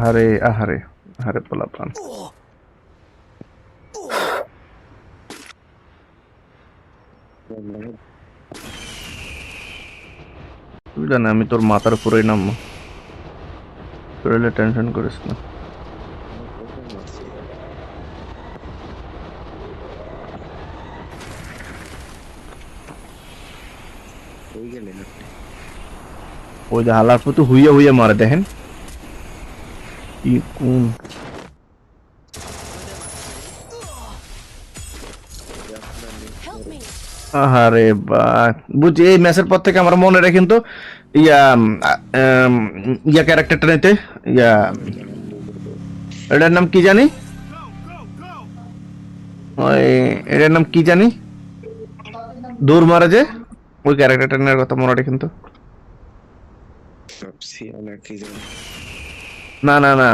আহারে আহারে আহারে পোলাপান। তুই জানে আমি তোর মাথার উপরেই নামবো, তোর টেনশন করিস না। ওই যে হালার পর তো হুইয়া হুইয়া মারে, দেখেন কি কোন। আরে বা বুঝছি, এই ম্যাচের পর থেকে আমার মনে রাখেন তো ইয়া ইয়া ক্যারেক্টারটা নিতে, ইয়া এটার নাম কি জানি, ওই এটার নাম কি জানি, দৌড় মারে যে, ওই ক্যারেক্টারটা নেওয়ার কথা মনে রাখেন তো। না না না,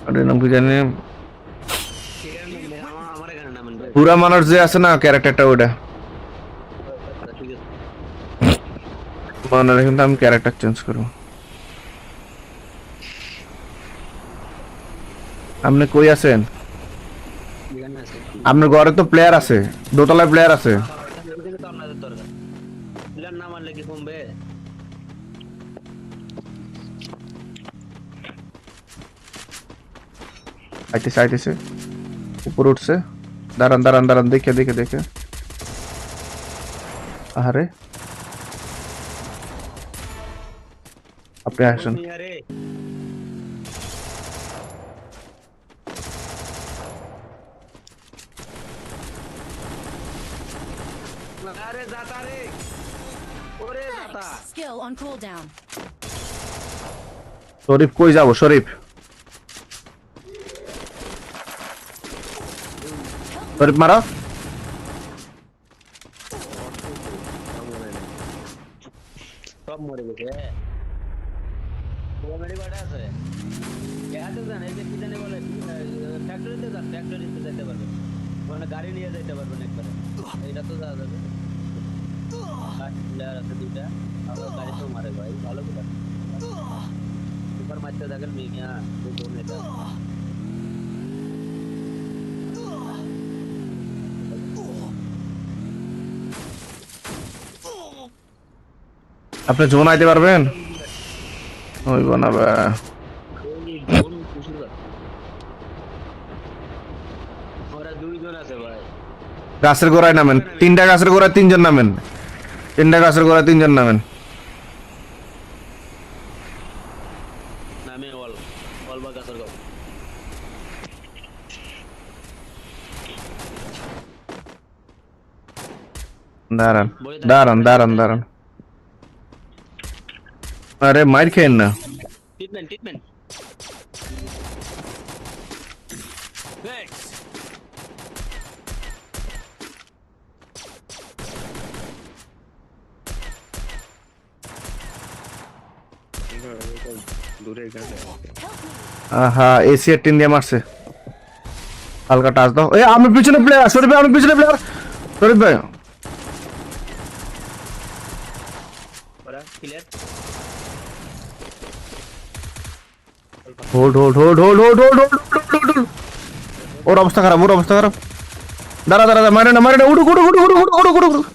ওটার নাম কি জানি, পুরা মানুষ যে আছে না ক্যারেক্টারটা, ওটা মনে রাখেন তো, আমি ক্যারেক্টার চেঞ্জ করবো। আপনি কই আছেন? আপনার ঘরে তো প্লেয়ার আছে, দোতলায় প্লেয়ার আছে। আইতেছে আইতেছে, উপরে উঠছে। দাঁড়ান দাঁড়ান দাঁড়ান, দেখে দেখে দেখে। আরে আপনি আসেন। শরীফ কই যাবো? শরীফ শরীফ মারা। সব মরে গেছে। মেরি বাড়া আছে, এত জানে যে কি জানে বলে, ফ্যাক্টরিতে যান, ফ্যাক্টরিতে যেতে পারবে, মানে গাড়ি নিয়ে যেতে পারবেন একবারে। এটা তো যাওয়া যাবে। প্লেয়ার আছে দুইটা, আমরা গাড়ি তো মারে ভাই, ভালো করে সুপার মারতে থাকেন মিয়া, কোন এটা আপনি জোন আইতে পারবেন? হইব না বা, গাছের গোড়ায় নামেন, তিনটা গাছের গোড়ায় তিনজন নামেন, তিনটা গাছের গোড়ায় তিনজন নামেন। দাঁড়ান দাঁড়ান দাঁড়ান দাঁড়ান, আরে মাইর খেয়েন না। আহা, এসিয়ার টিন দিয়ে মারছে, হালকা টাচ দাও। এই আমার পিছনে প্লেয়ার, শরীফ ভাই আমার পিছনে প্লেয়ার, শরীফ ভাই hold hold hold hold hold hold hold. ওর অবস্থা খারাপ, ওর অবস্থা খারাপ। দাঁড়া দাঁড়া, মারে না মারে না, উড়ুক উড়ুক উড়ুক উড়ুক উড়ুক উড়ুক উড়ুক।